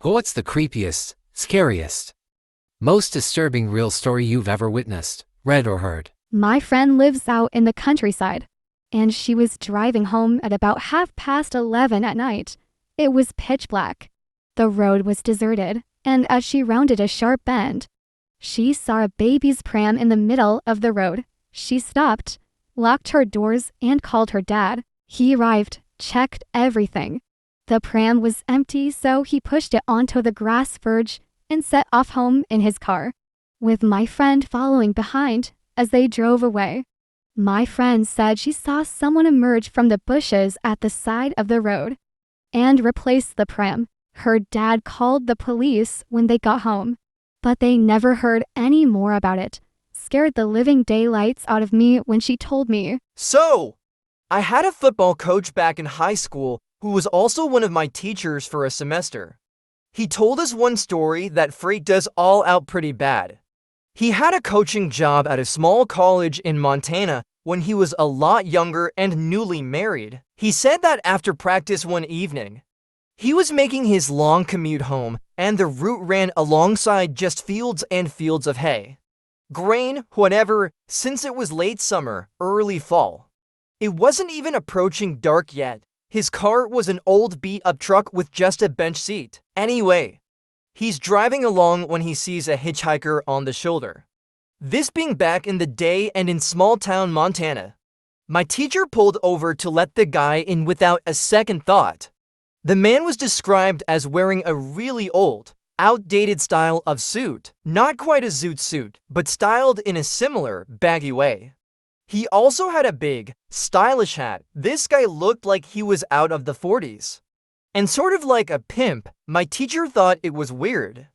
What's the creepiest, scariest, most disturbing real story you've ever witnessed, read, or heard? My friend lives out in the countryside, and she was driving home at about 11:30 at night. It was pitch black. The road was deserted, and as she rounded a sharp bend, she saw a baby's pram in the middle of the road. She stopped, locked her doors, and called her dad. He arrived, checked everything. The pram was empty, so he pushed it onto the grass verge and set off home in his car, with my friend following behind as they drove away. My friend said she saw someone emerge from the bushes at the side of the road and replace the pram. Her dad called the police when they got home, but they never heard any more about it. Scared the living daylights out of me when she told me. So, I had a football coach back in high school who was also one of my teachers for a semester. He told us one story that freaked us all out pretty bad. He had a coaching job at a small college in Montana when he was a lot younger and newly married. He said that after practice one evening, he was making his long commute home, and the route ran alongside just fields and fields of hay. Grain, whatever, since it was late summer, early fall. It wasn't even approaching dark yet. His car was an old beat-up truck with just a bench seat. Anyway, he's driving along when he sees a hitchhiker on the shoulder. This being back in the day and in small-town Montana. My teacher pulled over to let the guy in without a second thought. The man was described as wearing a really old, outdated style of suit. Not quite a zoot suit, but styled in a similar, baggy way. He also had a big, stylish hat. This guy looked like he was out of the 40s. And sort of like a pimp, my teacher thought it was weird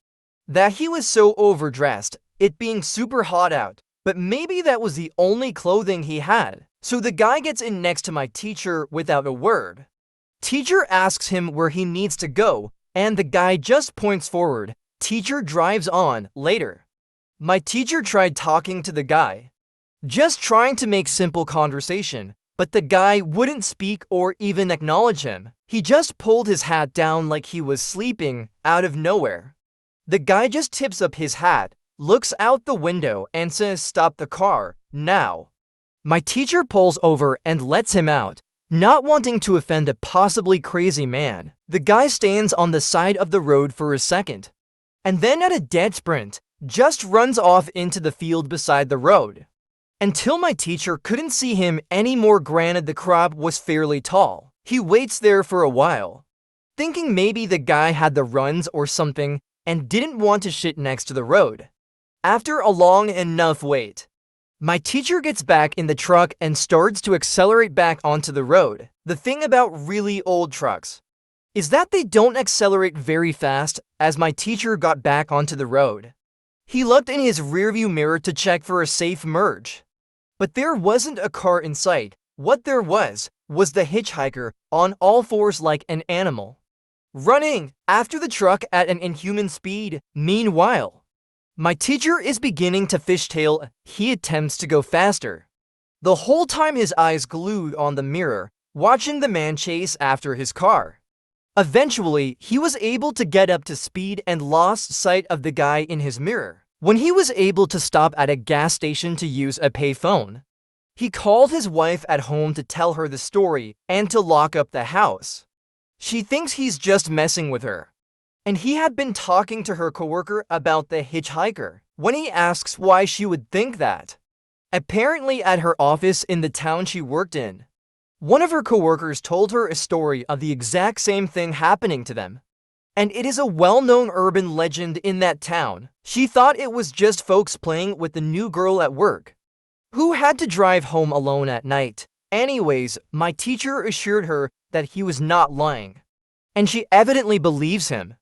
that he was so overdressed, it being super hot out, but maybe that was the only clothing he had. So the guy gets in next to my teacher without a word. Teacher asks him where he needs to go, and the guy just points forward. Teacher drives on later. My teacher tried talking to the guy, just trying to make simple conversation, but the guy wouldn't speak or even acknowledge him. He just pulled his hat down like he was sleeping out of nowhere. The guy just tips up his hat, looks out the window, and says, "Stop the car, now." My teacher pulls over and lets him out, not wanting to offend a possibly crazy man. The guy stands on the side of the road for a second, and then at a dead sprint, just runs off into the field beside the road. Until my teacher couldn't see him anymore. Granted, the crop was fairly tall. He waits there for a while, thinking maybe the guy had the runs or something and didn't want to shit next to the road. After a long enough wait, my teacher gets back in the truck and starts to accelerate back onto the road. The thing about really old trucks is that they don't accelerate very fast. As my teacher got back onto the road, he looked in his rearview mirror to check for a safe merge. But there wasn't a car in sight. What there was the hitchhiker on all fours like an animal, running after the truck at an inhuman speed. Meanwhile, my teacher is beginning to fishtail. He attempts to go faster, the whole time his eyes glued on the mirror, watching the man chase after his car. Eventually, he was able to get up to speed and lost sight of the guy in his mirror. When he was able to stop at a gas station to use a payphone, he called his wife at home to tell her the story and to lock up the house. She thinks he's just messing with her, and he had been talking to her coworker about the hitchhiker. When he asks why she would think that, apparently at her office in the town she worked in, one of her coworkers told her a story of the exact same thing happening to them. And it is a well-known urban legend in that town. She thought it was just folks playing with the new girl at work, who had to drive home alone at night. Anyways, my teacher assured her that he was not lying, and she evidently believes him,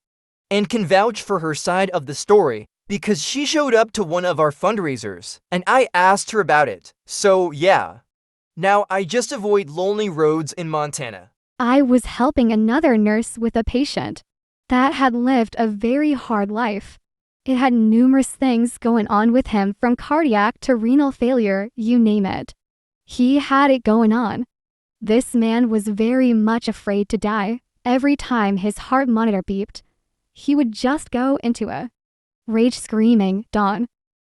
and can vouch for her side of the story because she showed up to one of our fundraisers, and I asked her about it. So yeah, now I just avoid lonely roads in Montana. I was helping another nurse with a patient that had lived a very hard life. It had numerous things going on with him, from cardiac to renal failure, you name it. He had it going on. This man was very much afraid to die. Every time his heart monitor beeped, he would just go into a rage screaming, Dawn.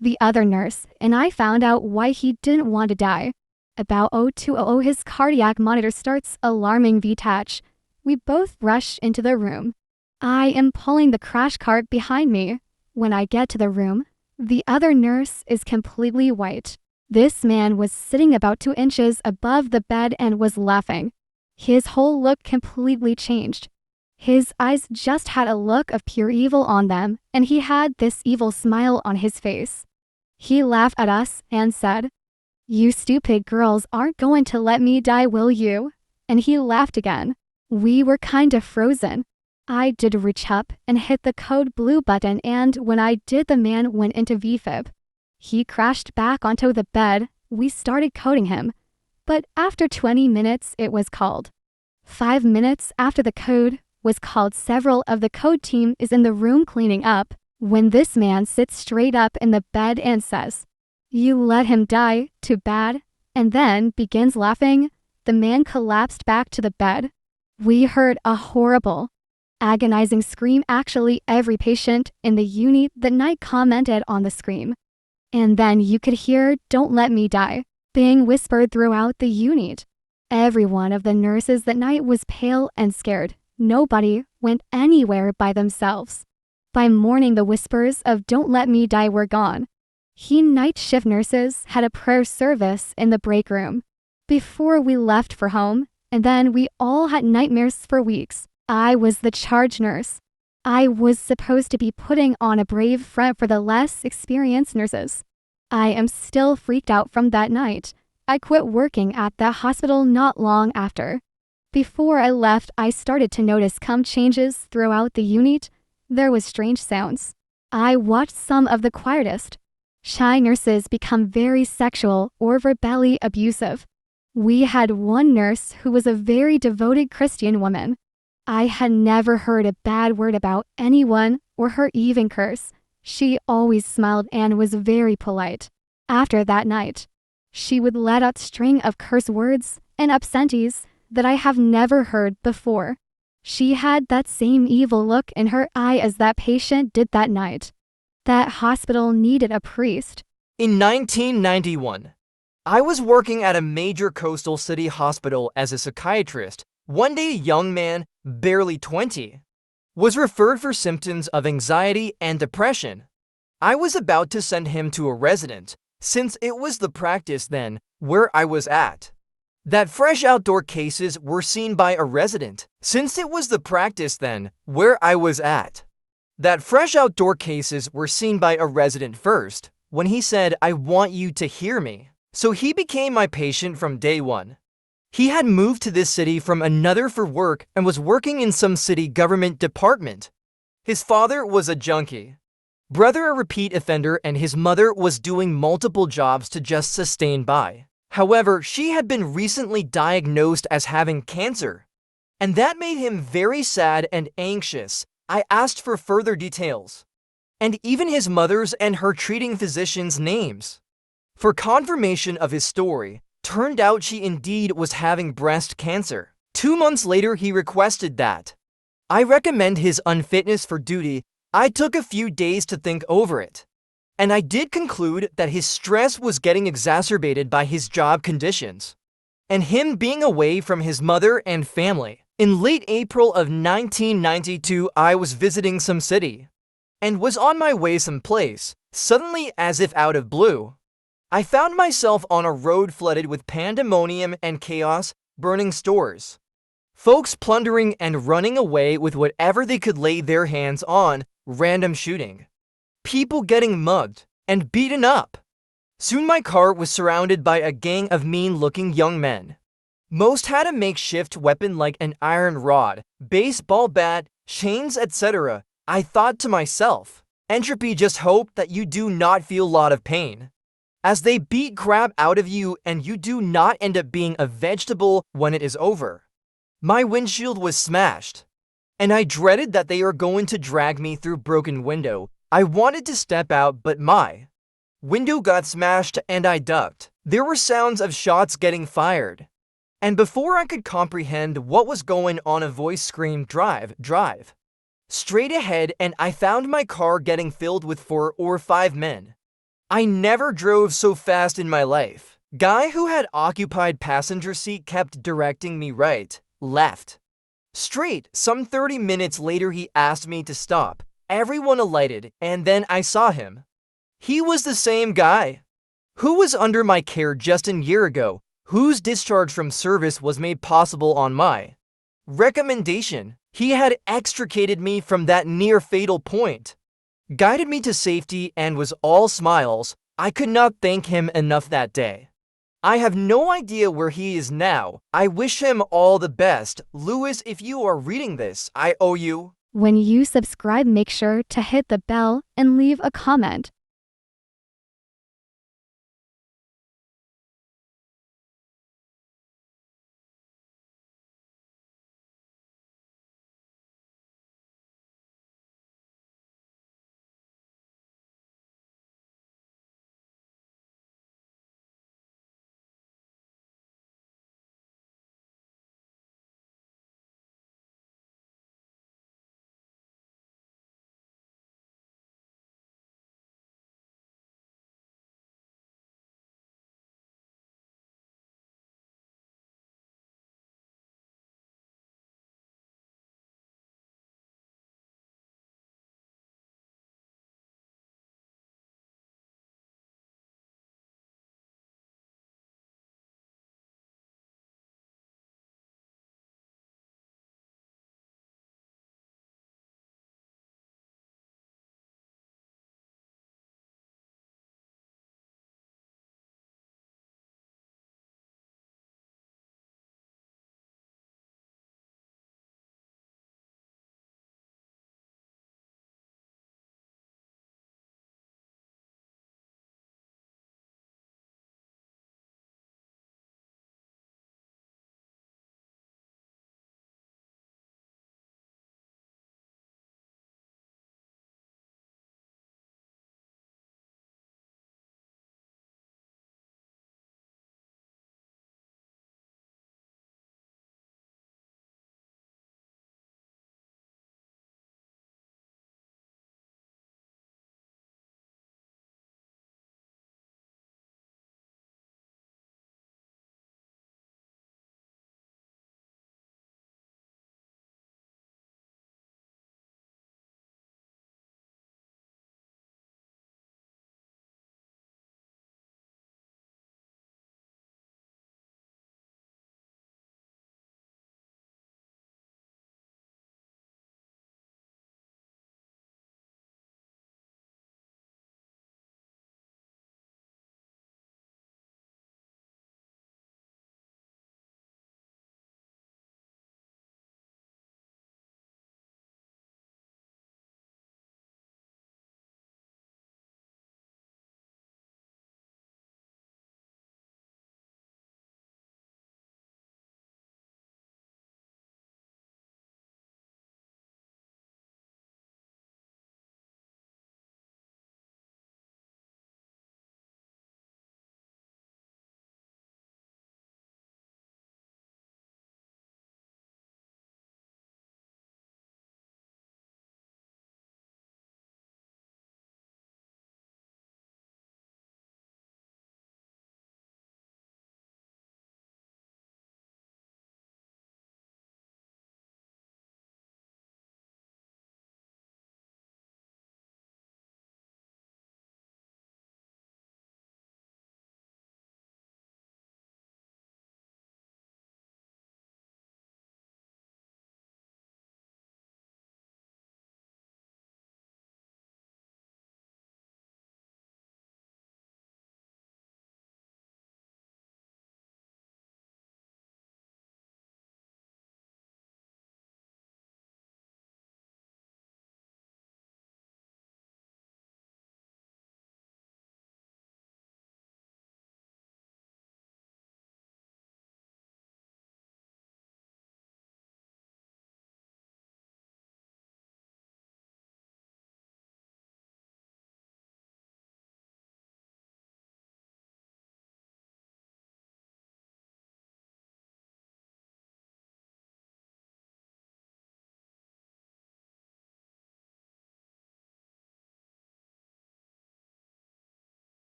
The other nurse and I found out why he didn't want to die. About 0200 his cardiac monitor starts alarming VTach. We both rush into the room. I am pulling the crash cart behind me. When I get to the room, the other nurse is completely white. This man was sitting about 2 inches above the bed and was laughing. His whole look completely changed. His eyes just had a look of pure evil on them, and he had this evil smile on his face. He laughed at us and said, "You stupid girls aren't going to let me die, will you?" And he laughed again. We were kind of frozen. I did reach up and hit the code blue button, and when I did, the man went into VFib. He crashed back onto the bed. We started coding him. But after 20 minutes, it was called. 5 minutes after the code was called, several of the code team is in the room cleaning up when this man sits straight up in the bed and says, "You let him die, too bad," and then begins laughing. The man collapsed back to the bed. We heard a horrible, agonizing scream. Actually, every patient in the unit that night commented on the scream. And then you could hear "Don't let me die" being whispered throughout the unit. Every one of the nurses that night was pale and scared. Nobody went anywhere by themselves. By morning, the whispers of "Don't let me die" were gone. Night shift nurses had a prayer service in the break room before we left for home, and then we all had nightmares for weeks. I was the charge nurse. I was supposed to be putting on a brave front for the less experienced nurses. I am still freaked out from that night. I quit working at the hospital not long after. Before I left, I started to notice changes throughout the unit. There was strange sounds. I watched some of the quietest, shy nurses become very sexual or verbally abusive. We had one nurse who was a very devoted Christian woman. I had never heard a bad word about anyone or her even curse. She always smiled and was very polite. After that night, she would let out a string of curse words and obscenities that I have never heard before. She had that same evil look in her eye as that patient did that night. That hospital needed a priest. In 1991, I was working at a major coastal city hospital as a psychiatrist. One day, a young man, barely 20, was referred for symptoms of anxiety and depression. I was about to send him to a resident, since it was the practice then where I was at that fresh outdoor cases were seen by a resident. Since it was the practice then where I was at that fresh outdoor cases were seen by a resident first, when he said, "I want you to hear me." So he became my patient from day one. He had moved to this city from another for work and was working in some city government department. His father was a junkie, brother a repeat offender, and his mother was doing multiple jobs to just sustain by. However, she had been recently diagnosed as having cancer, and that made him very sad and anxious. I asked for further details, and even his mother's and her treating physician's names. For confirmation of his story, turned out she indeed was having breast cancer. 2 months later, he requested that I recommend his unfitness for duty. I took a few days to think over it, and I did conclude that his stress was getting exacerbated by his job conditions and him being away from his mother and family. In late April of 1992, I was visiting some city and was on my way someplace. Suddenly, as if out of blue, I found myself on a road flooded with pandemonium and chaos, burning stores, folks plundering and running away with whatever they could lay their hands on, random shooting, people getting mugged and beaten up. Soon my car was surrounded by a gang of mean-looking young men. Most had a makeshift weapon like an iron rod, baseball bat, chains, etc. I thought to myself, entropy, just hope that you do not feel a lot of pain as they beat crap out of you and you do not end up being a vegetable when it is over. My windshield was smashed, and I dreaded that they are going to drag me through broken window. I wanted to step out, but my window got smashed and I ducked. There were sounds of shots getting fired, and before I could comprehend what was going on, a voice screamed, "Drive, drive." straight ahead, and I found my car getting filled with 4 or 5 men. I never drove so fast in my life. Guy who had occupied passenger seat kept directing me right, left, straight. Some 30 minutes later he asked me to stop. Everyone alighted, and then I saw him. He was the same guy who was under my care just a year ago, whose discharge from service was made possible on my recommendation. He had extricated me from that near-fatal point, guided me to safety, and was all smiles. I could not thank him enough that day. I have no idea where he is now. I wish him all the best. Lewis, if you are reading this, I owe you. When you subscribe, make sure to hit the bell and leave a comment.